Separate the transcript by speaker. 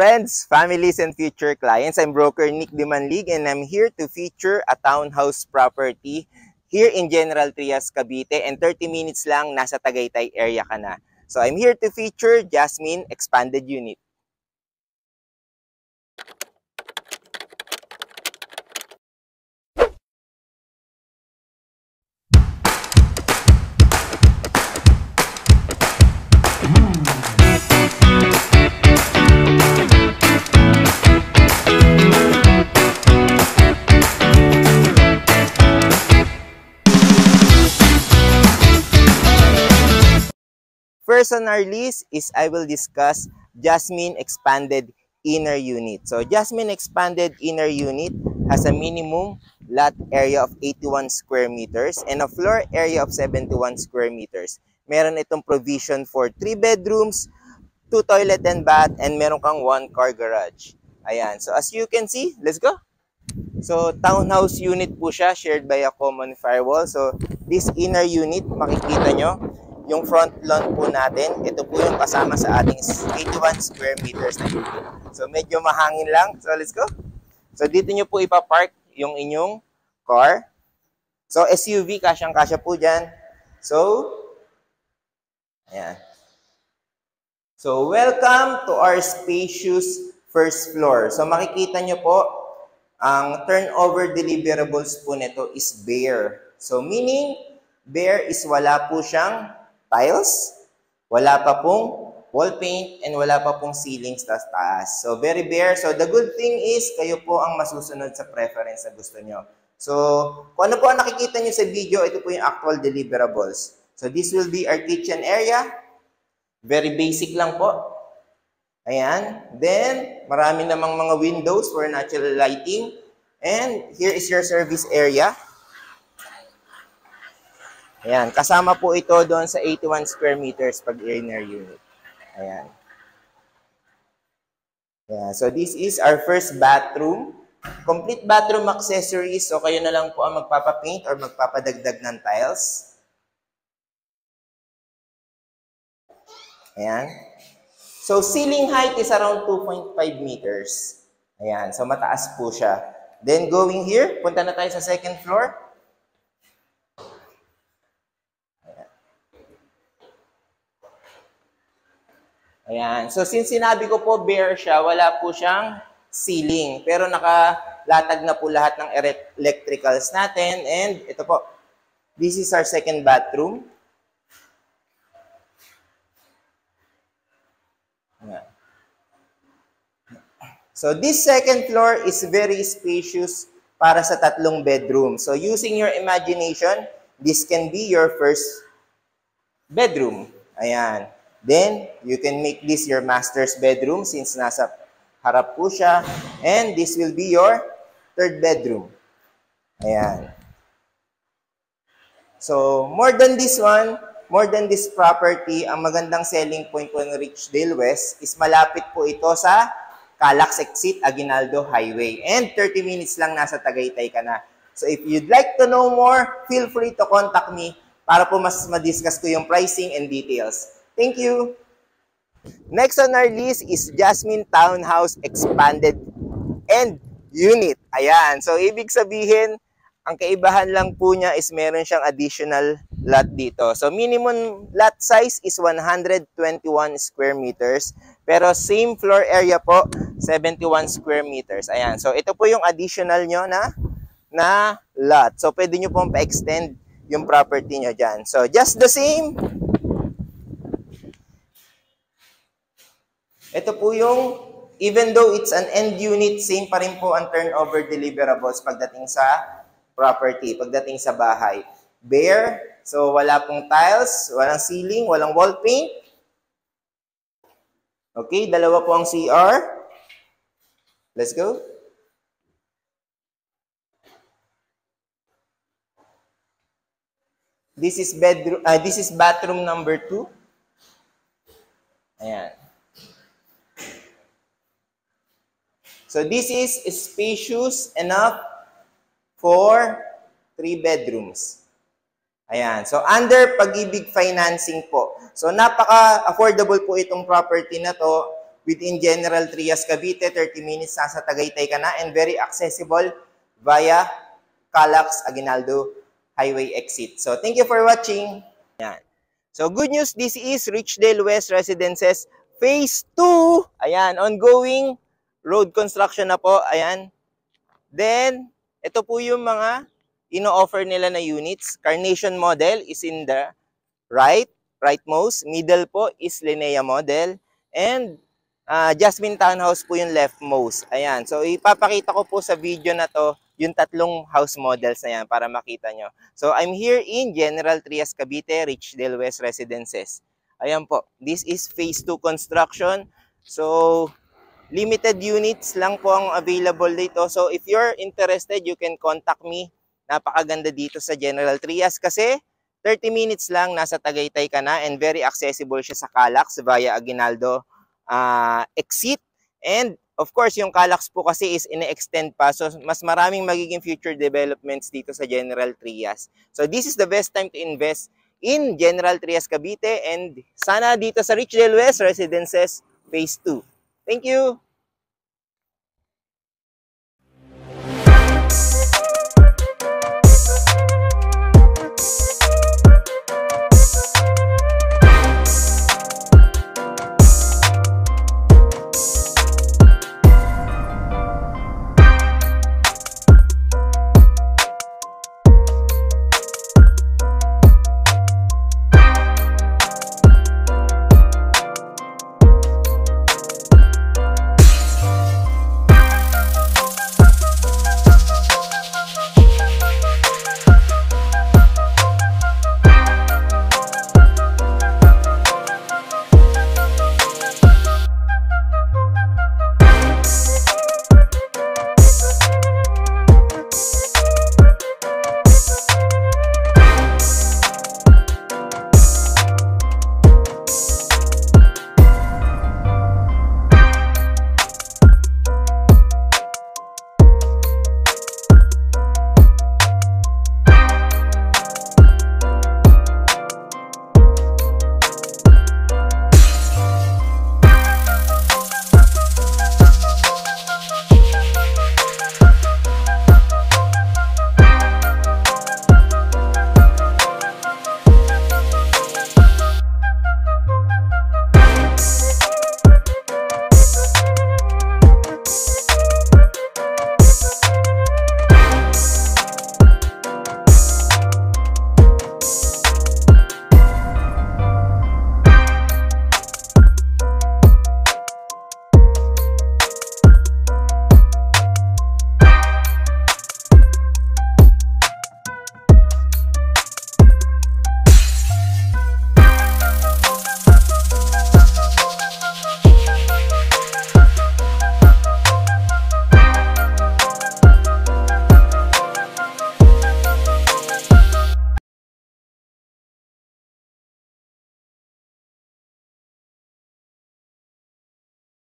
Speaker 1: Friends, families, and future clients, I'm broker Nick Dimanlig and I'm here to feature a townhouse property here in General Trias, Cavite, and 30 minutes lang nasa Tagaytay area ka na. So I'm here to feature Jasmine Expanded Unit. First on our list is I will discuss Jasmine Expanded Inner Unit. So Jasmine Expanded Inner Unit has a minimum lot area of 81 square meters and a floor area of 71 square meters. Meron itong provision for 3 bedrooms, 2 toilet and bath, and meron kang 1 car garage. Ayan. So as you can see, let's go. So townhouse unit po siya, shared by a common firewall. So this inner unit, makikita nyo, yung front lawn po natin, ito po yung kasama sa ating 81 square meters na unit. So medyo mahangin lang. So let's go. So dito nyo po ipapark yung inyong car. So SUV, kasyang-kasya po dyan. So, ayan. So welcome to our spacious first floor. So makikita nyo po, ang turnover deliverables po nito is bare. So meaning, bare is wala po siyang tiles, wala pa pong wall paint, and wala pa pong ceilings taas. So very bare. So the good thing is, kayo po ang masusunod sa preference na gusto nyo. So kung ano po ang nakikita nyo sa video, ito po yung actual deliverables. So this will be our kitchen area. Very basic lang po. Ayan. Then, marami namang mga windows for natural lighting. And here is your service area. Ayan. Kasama po ito doon sa 81 square meters pag inner unit. Ayan. Ayan. So, this is our first bathroom. Complete bathroom accessories. So, kayo na lang po ang magpapapaint or magpapadagdag ng tiles. Ayan. So, ceiling height is around 2.5 meters. Ayan. So, mataas po siya. Then, going here, punta na tayo sa second floor. Ayan. Ayan. So, since sinabi ko po, bare siya, wala po siyang ceiling. Pero nakalatag na po lahat ng electricals natin. And, ito po. This is our second bathroom. Ayan. So, this second floor is very spacious para sa 3 bedroom. So, using your imagination, this can be your first bedroom. Ayan. Then, you can make this your master's bedroom since nasa harap po siya. And this will be your third bedroom. Ayan. So, more than this one, more than this property, ang magandang selling point po ng Richdale West is malapit po ito sa Calax Exit, Aguinaldo Highway. And 30 minutes lang nasa Tagaytay ka na. So if you'd like to know more, feel free to contact me para po mas ma-discuss ko yung pricing and details. Thank you! Next on our list is Jasmine Townhouse Expanded End Unit. Ayan. So ibig sabihin, ang kaibahan lang po niya is meron siyang additional lot dito. So minimum lot size is 121 square meters. Pero same floor area po, 71 square meters. Ayan. So ito po yung additional nyo na lot. So pwede nyo pong pa-extend yung property nyo dyan. So just the same. Ito po yung, even though it's an end unit, same pa rin po ang turnover deliverables pagdating sa property, pagdating sa bahay. Bare, so wala pong tiles, walang ceiling, walang wall paint. Okay, dalawa po ang CR. Let's go. This is bedroom. This is bathroom number 2. Ayan. So this is spacious enough for 3 bedrooms. Ayan. So, under Pag-ibig financing po. So, napaka-affordable po itong property na to. within General Trias, Cavite. 30 minutes nasa Tagaytay ka na, and very accessible via Calax Aguinaldo Highway exit. So thank you for watching. Yan. So good news, this is Richdale West Residences Phase 2. Ayan, ongoing road construction na po. Ayan. Then, ito po yung mga ino-offer nila na units. Carnation model is in the rightmost. Middle po is Linnea model. And Jasmine Townhouse po yung leftmost. Ayan. So, ipapakita ko po sa video na to yung tatlong house models na yan para makita nyo. So, I'm here in General Trias, Cavite, Richdale West Residences. Ayan po. This is phase 2 construction. So, limited units lang po ang available dito. So, if you're interested, you can contact me. Napakaganda dito sa General Trias kasi 30 minutes lang, nasa Tagaytay ka na, and very accessible siya sa Calax via Aguinaldo exit. And of course, yung Calax po kasi is ine-extend pa. So, mas maraming magiging future developments dito sa General Trias. So, this is the best time to invest in General Trias, Cavite. And sana dito sa Richdale West Residences Phase 2. Thank you!